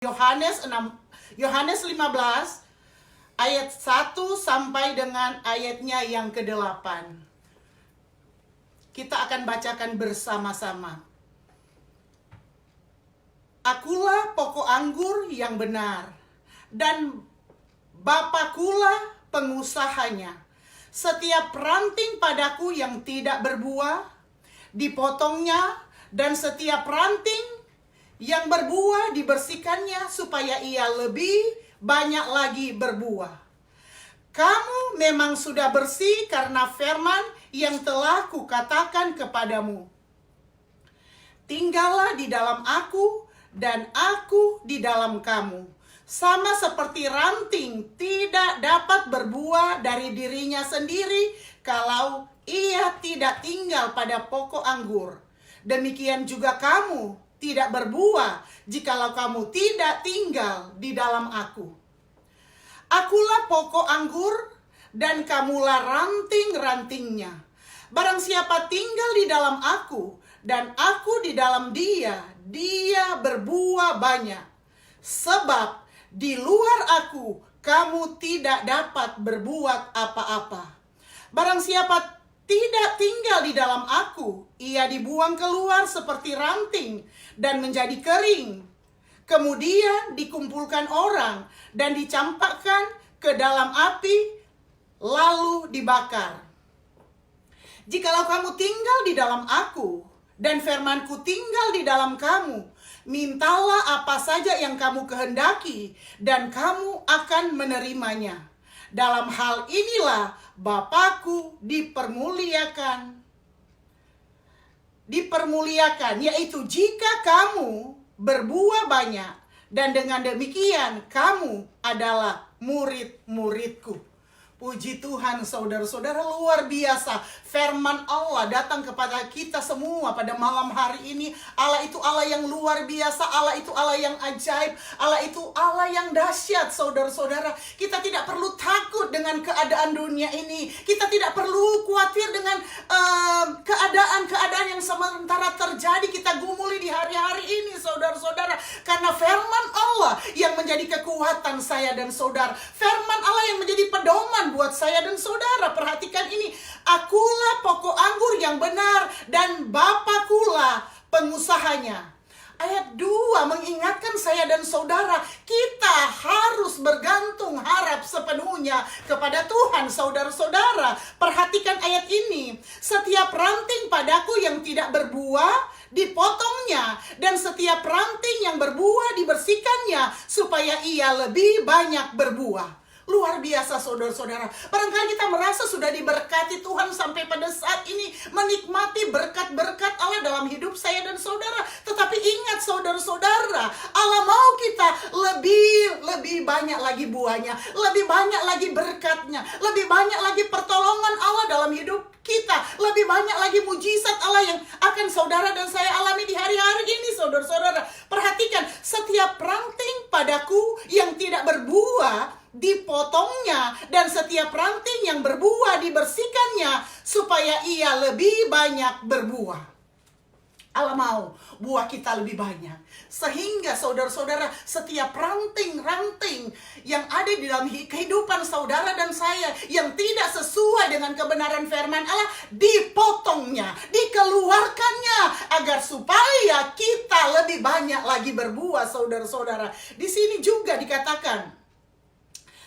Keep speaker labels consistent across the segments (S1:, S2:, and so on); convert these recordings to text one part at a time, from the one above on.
S1: Yohanes 15 ayat 1 sampai dengan ayatnya yang ke-8. Kita akan bacakan bersama-sama. Akulah pokok anggur yang benar, dan Bapakulah pengusahanya. Setiap ranting padaku yang tidak berbuah, dipotongnya, dan setiap ranting yang berbuah dibersihkannya, supaya ia lebih banyak lagi berbuah. Kamu memang sudah bersih karena firman yang telah kukatakan kepadamu. Tinggallah di dalam aku, dan aku di dalam kamu. Sama seperti ranting tidak dapat berbuah dari dirinya sendiri kalau ia tidak tinggal pada pokok anggur. Demikian juga kamu tidak berbuah jikalau kamu tidak tinggal di dalam aku. Akulah pokok anggur, dan kamulah ranting-rantingnya. Barang siapa tinggal di dalam aku, dan aku di dalam dia, dia berbuah banyak. Sebab di luar aku, kamu tidak dapat berbuat apa-apa. Barang siapa tidak tinggal di dalam aku, ia dibuang keluar seperti ranting dan menjadi kering. Kemudian dikumpulkan orang dan dicampakkan ke dalam api, lalu dibakar. Jikalau kamu tinggal di dalam aku, dan firmanku tinggal di dalam kamu, mintalah apa saja yang kamu kehendaki, dan kamu akan menerimanya. Dalam hal inilah Bapakku dipermuliakan, yaitu jika kamu berbuah banyak, dan dengan demikian kamu adalah murid-muridku. Puji Tuhan, saudara-saudara, luar biasa. Firman Allah datang kepada kita semua pada malam hari ini. Allah itu Allah yang luar biasa. Allah itu Allah yang ajaib. Allah itu Allah yang dahsyat, saudara-saudara. Kita tidak perlu takut dengan keadaan dunia ini. Kita tidak perlu khawatir dengan keadaan-keadaan yang sementara terjadi. Kita gumuli di hari-hari ini, saudara-saudara. Karena firman Allah yang menjadi kekuatan saya dan saudara. Firman Allah yang menjadi pedoman buat saya dan saudara. Perhatikan ini. Akulah pokok anggur yang benar, dan Bapakulah pengusahanya. Ayat 2 mengingatkan saya dan saudara, kita harus bergantung harap sepenuhnya kepada Tuhan, saudara-saudara. Perhatikan ayat ini. Setiap ranting padaku yang tidak berbuah, dipotongnya, dan setiap ranting yang berbuah dibersihkannya, supaya ia lebih banyak berbuah. Luar biasa, saudara-saudara. Barangkali kita merasa sudah diberkati Tuhan sampai pada saat ini, menikmati berkat-berkat Allah dalam hidup saya dan saudara. Tetapi ingat, saudara-saudara, Allah mau kita lebih banyak lagi buahnya, lebih banyak lagi berkatnya, lebih banyak lagi pertolongan Allah dalam hidup kita, lebih banyak lagi mujizat Allah yang akan saudara dan saya alami di hari-hari ini, saudara-saudara. Perhatikan, setiap ranting padaku yang tidak berbuah dipotongnya, dan setiap ranting yang berbuah dibersihkannya, supaya ia lebih banyak berbuah. Allah mau buah kita lebih banyak. Sehingga saudara-saudara, setiap ranting-ranting yang ada di dalam kehidupan saudara dan saya yang tidak sesuai dengan kebenaran firman Allah, dipotongnya, dikeluarkannya, agar supaya kita lebih banyak lagi berbuah, saudara-saudara. Di sini juga dikatakan,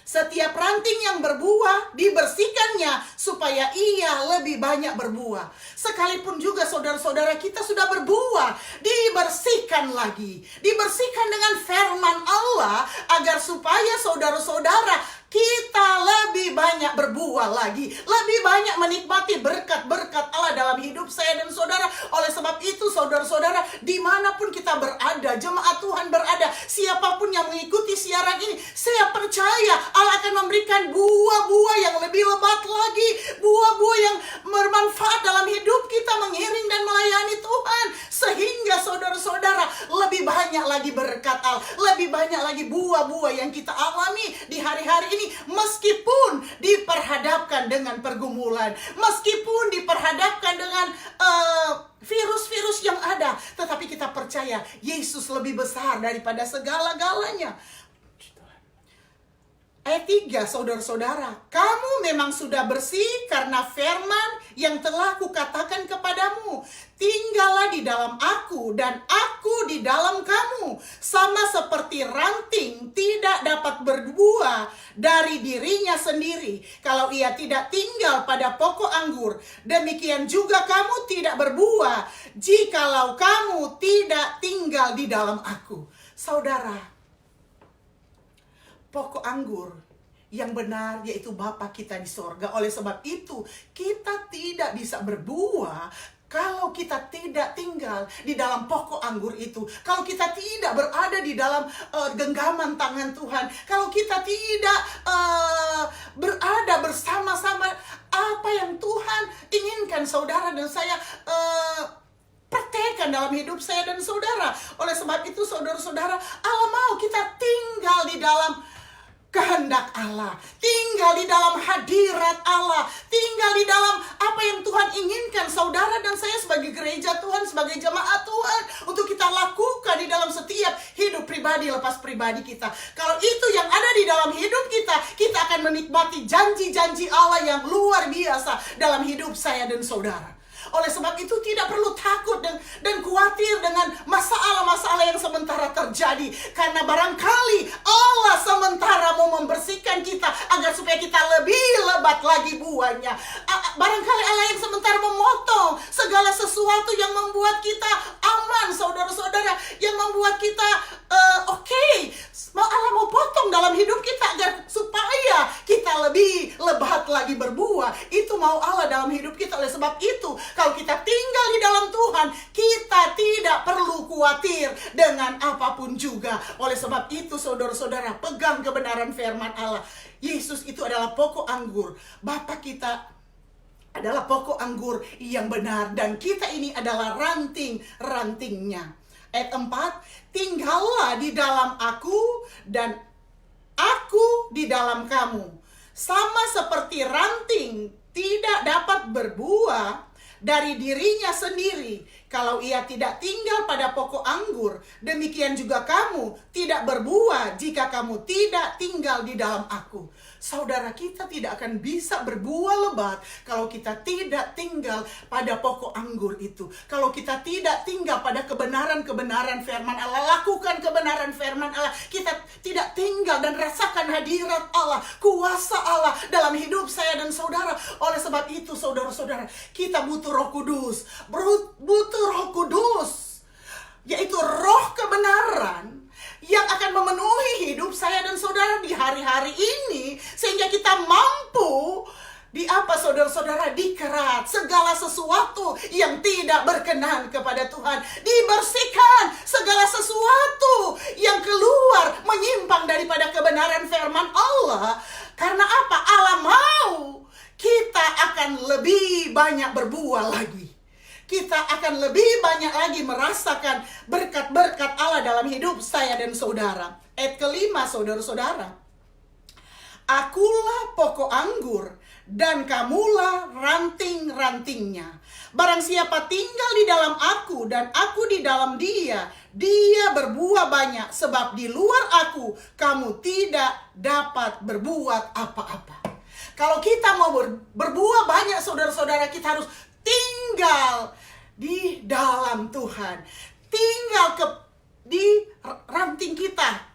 S1: setiap ranting yang berbuah dibersihkannya, supaya ia lebih banyak berbuah. Sekalipun juga saudara-saudara kita sudah berbuah, dibersihkan lagi. Dibersihkan dengan firman Allah, agar supaya saudara-saudara kita lebih banyak berbuah lagi, lebih banyak menikmati berkat-berkat Allah dalam hidup saya dan saudara. Oleh sebab itu, saudara-saudara, dimanapun kita berada, jemaat Tuhan berada, siapapun yang mengikuti siaran ini, saya percaya Allah akan memberikan buah-buah yang lebih lebat lagi, buah-buah yang bermanfaat dalam hidup kita, mengiring dan melayani Tuhan, sehingga saudara-saudara lebih banyak lagi berkat Allah, lebih banyak lagi buah-buah yang kita alami di hari-hari ini. Meskipun meskipun diperhadapkan dengan pergumulan, meskipun diperhadapkan dengan virus-virus yang ada, tetapi kita percaya Yesus lebih besar daripada segala-galanya. Ayat 3, saudara-saudara, kamu memang sudah bersih karena firman yang telah kukatakan kepadamu. Tinggallah di dalam aku dan aku di dalam kamu. Sama seperti ranting tidak dapat berbuah dari dirinya sendiri kalau ia tidak tinggal pada pokok anggur. Demikian juga kamu tidak berbuah jikalau kamu tidak tinggal di dalam aku. Saudara, pokok anggur yang benar yaitu Bapa kita di sorga. Oleh sebab itu kita tidak bisa berbuah kalau kita tidak tinggal di dalam pokok anggur itu. Kalau kita tidak berada di dalam genggaman tangan Tuhan. Kalau kita tidak berada bersama-sama apa yang Tuhan inginkan saudara dan saya praktekkan dalam hidup saya dan saudara. Oleh sebab itu saudara-saudara, Allah mau kita tinggal di dalam kehendak Allah, tinggal di dalam hadirat Allah, tinggal di dalam apa yang Tuhan inginkan saudara dan saya sebagai gereja Tuhan, sebagai jemaat Tuhan, untuk kita lakukan di dalam setiap hidup pribadi lepas pribadi kita. Kalau itu yang ada di dalam hidup kita, kita akan menikmati janji-janji Allah yang luar biasa dalam hidup saya dan saudara. Oleh sebab itu tidak perlu takut dan khawatir dengan masalah-masalah yang sementara terjadi. Karena barangkali Allah sementara mau membersihkan kita agar supaya kita lebih lebat lagi buahnya. Barangkali Allah yang sementara memotong segala sesuatu yang membuat kita aman, saudara-saudara, yang membuat kita oke. Allah mau potong dalam hidup kita agar supaya kita lebih lebat lagi berbuah. Itu mau Allah dalam hidup kita. Oleh sebab itu, kalau kita tinggal di dalam Tuhan, kita tidak perlu khawatir dengan apapun juga. Oleh sebab itu, saudara-saudara, pegang kebenaran firman Allah. Yesus itu adalah pokok anggur. Bapa kita adalah pokok anggur yang benar, dan kita ini adalah ranting-rantingnya. Ayat 4, tinggallah di dalam aku dan aku di dalam kamu. Sama seperti ranting tidak dapat berbuah dari dirinya sendiri kalau ia tidak tinggal pada pokok anggur, demikian juga kamu tidak berbuah jika kamu tidak tinggal di dalam aku. Saudara, kita tidak akan bisa berbuah lebat kalau kita tidak tinggal pada pokok anggur itu. Kalau kita tidak tinggal pada kebenaran-kebenaran firman Allah, lakukan kebenaran firman Allah, kita tidak tinggal dan rasakan hadirat Allah, kuasa Allah dalam hidup saya dan saudara. Oleh sebab itu, saudara-saudara, kita butuh Roh Kudus. Butuh Roh Kudus, yaitu roh kebenaran yang akan memenuhi hidup saya dan saudara di hari-hari ini, sehingga kita mampu saudara-saudara, dikerat segala sesuatu yang tidak berkenan kepada Tuhan, dibersihkan segala sesuatu yang keluar menyimpang daripada kebenaran firman Allah. Karena apa? Allah mau kita akan lebih banyak berbuah lagi. Kita akan lebih banyak lagi merasakan berkat-berkat Allah dalam hidup saya dan saudara. Ayat kelima, saudara-saudara. Akulah pokok anggur dan kamulah ranting-rantingnya. Barang siapa tinggal di dalam aku dan aku di dalam dia, dia berbuah banyak. Sebab di luar aku, kamu tidak dapat berbuat apa-apa. Kalau kita mau berbuah banyak, saudara-saudara, kita harus tinggal di dalam Tuhan. Tinggal di ranting kita.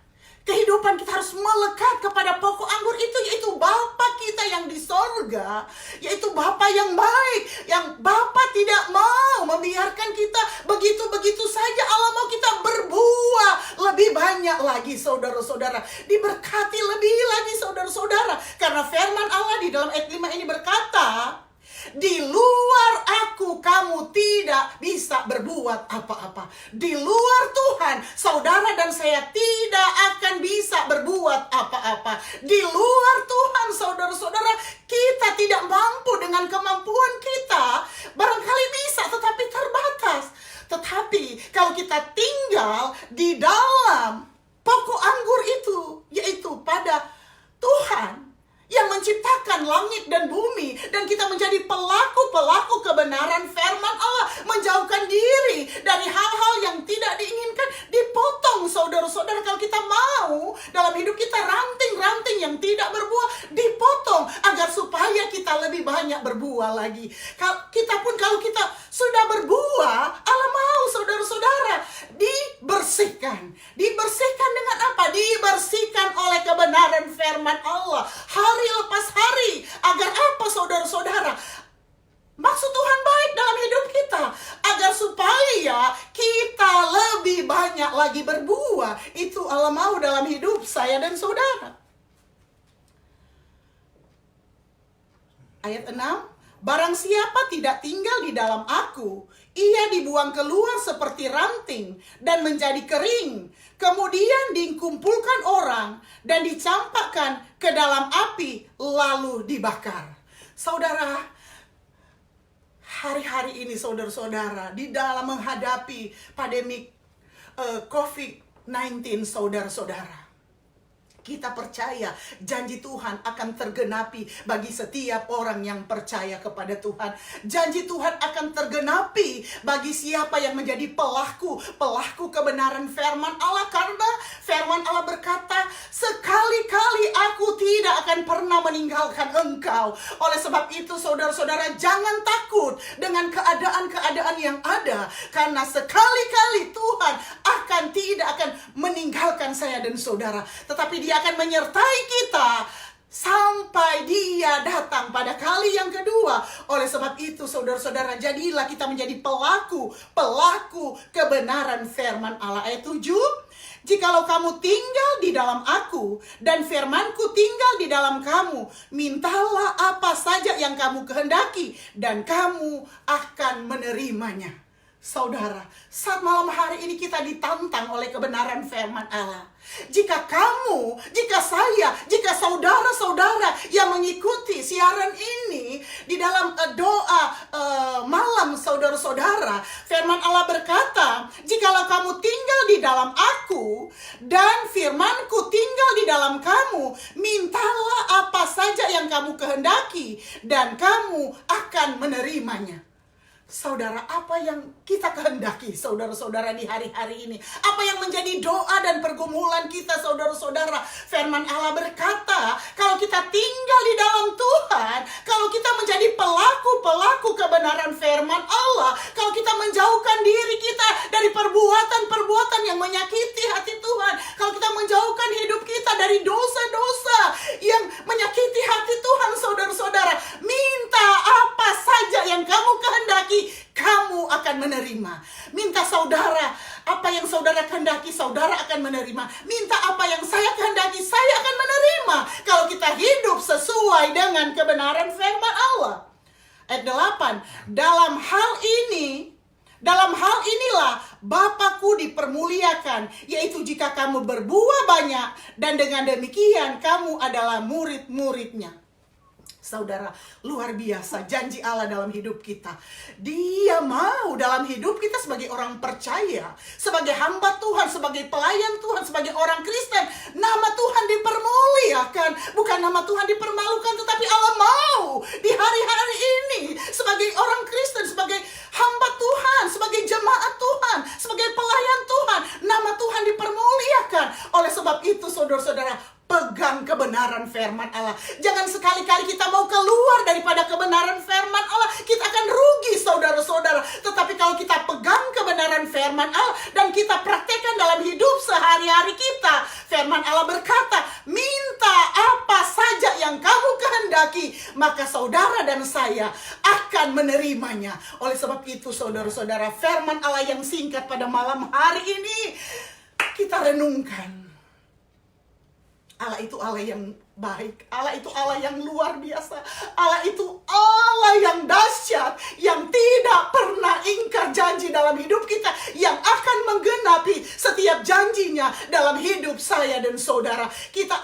S1: Kehidupan kita harus melekat kepada pokok anggur itu, yaitu Bapa kita yang di sorga, yaitu Bapa yang baik, yang Bapa tidak mau membiarkan kita begitu-begitu saja. Allah mau kita berbuah lebih banyak lagi, saudara-saudara. Diberkati lebih lagi, saudara-saudara. Karena firman Allah di dalam ayat 5 ini berkata, di luar aku kamu tidak bisa berbuat apa-apa. Di luar Tuhan, saudara dan saya tidak akan bisa berbuat apa-apa. Di luar Tuhan, saudara-saudara, kita tidak mampu dengan kemampuan kita. Barangkali bisa, tetapi terbatas. Tetapi kalau kita tinggal di dalam pokok anggur itu, yaitu pada Tuhan yang menciptakan menciptakan langit dan bumi, dan kita menjadi pelaku-pelaku kebenaran firman Allah, menjauhkan diri dari hal-hal yang tidak diinginkan, dipotong saudara-saudara. Kalau kita mau dalam hidup kita ranting-ranting yang tidak berbuah dipotong, agar supaya kita lebih banyak berbuah lagi. Kalau kita sudah berbuah, Allah mau saudara-saudara dibersihkan. Dibersihkan dengan apa? Dibersihkan oleh kebenaran firman Allah hari lepas hari. Agar apa saudara-saudara? Maksud Tuhan baik dalam hidup kita, agar supaya kita lebih banyak lagi berbuah. Itu Allah mau dalam hidup saya dan saudara. Ayat 6, barang siapa tidak tinggal di dalam aku, ia dibuang keluar seperti ranting dan menjadi kering. Kemudian dikumpulkan orang dan dicampakkan ke dalam api, lalu dibakar. Saudara, hari-hari ini saudara-saudara, di dalam menghadapi pandemi COVID-19, saudara-saudara, kita percaya janji Tuhan akan tergenapi bagi setiap orang yang percaya kepada Tuhan. Janji Tuhan akan tergenapi bagi siapa yang menjadi pelaku kebenaran firman Allah. Karena firman Allah berkata, sekali-kali aku tidak akan pernah meninggalkan engkau. Oleh sebab itu saudara-saudara, jangan takut dengan keadaan-keadaan yang ada. Karena sekali-kali Tuhan tidak akan meninggalkan saya dan saudara. Tetapi Dia akan menyertai kita sampai Dia datang pada kali yang kedua. Oleh sebab itu saudara-saudara, jadilah kita menjadi pelaku kebenaran firman Allah. Ayat 7, jikalau kamu tinggal di dalam aku dan firmanku tinggal di dalam kamu, mintalah apa saja yang kamu kehendaki dan kamu akan menerimanya. Saudara, saat malam hari ini kita ditantang oleh kebenaran firman Allah. Jika saya, jika saudara-saudara yang mengikuti siaran ini di dalam doa malam saudara-saudara, firman Allah berkata, jikalau kamu tinggal di dalam aku dan firmanku tinggal di dalam kamu, mintalah apa saja yang kamu kehendaki dan kamu akan menerimanya. Saudara, apa yang kita kehendaki saudara-saudara di hari-hari ini? Apa yang menjadi doa dan pergumulan kita saudara-saudara? Firman Allah berkata, kalau kita tinggal di dalam Tuhan, kalau kita menjadi pelaku kebenaran firman Allah, kalau kita menjauhkan diri kita dari perbuatan-perbuatan yang menyakiti hati Tuhan, kalau kita menjauhkan hidup kita dari dosa-dosa yang menyakiti hati Tuhan, saudara-saudara, minta apa saja yang kamu kehendaki, kamu akan menerima. Minta saudara, apa yang saudara kehendaki, saudara akan menerima. Minta apa yang saya kehendaki, saya akan menerima. Kalau kita hidup sesuai dengan kebenaran firman Allah. Ayat 8, dalam hal inilah Bapakku dipermuliakan, yaitu jika kamu berbuah banyak, dan dengan demikian kamu adalah murid-muridnya. Saudara, luar biasa janji Allah dalam hidup kita. Dia mau dalam hidup kita sebagai orang percaya, sebagai hamba Tuhan, sebagai pelayan Tuhan, sebagai orang Kristen, nama Tuhan dipermuliakan, bukan nama Tuhan dipermalukan. Tetapi Allah mau di hari-hari ini sebagai orang Kristen, sebagai hamba Tuhan, sebagai jemaat Tuhan, sebagai pelayan Tuhan, nama Tuhan dipermuliakan. Oleh sebab itu saudara-saudara, pegang kebenaran firman Allah. Jangan sekali-kali kita mau keluar daripada kebenaran firman Allah, kita akan rugi saudara-saudara. Tetapi kalau kita pegang kebenaran firman Allah dan kita praktekkan dalam hidup sehari-hari kita, firman Allah berkata, minta apa saja yang kamu kehendaki, maka saudara dan saya akan menerimanya. Oleh sebab itu saudara-saudara, firman Allah yang singkat pada malam hari ini kita renungkan. Allah itu Allah yang baik, Allah itu Allah yang luar biasa, Allah itu Allah yang dahsyat, yang tidak pernah ingkar janji dalam hidup kita, yang akan menggenapi setiap janjinya dalam hidup saya dan saudara. Kita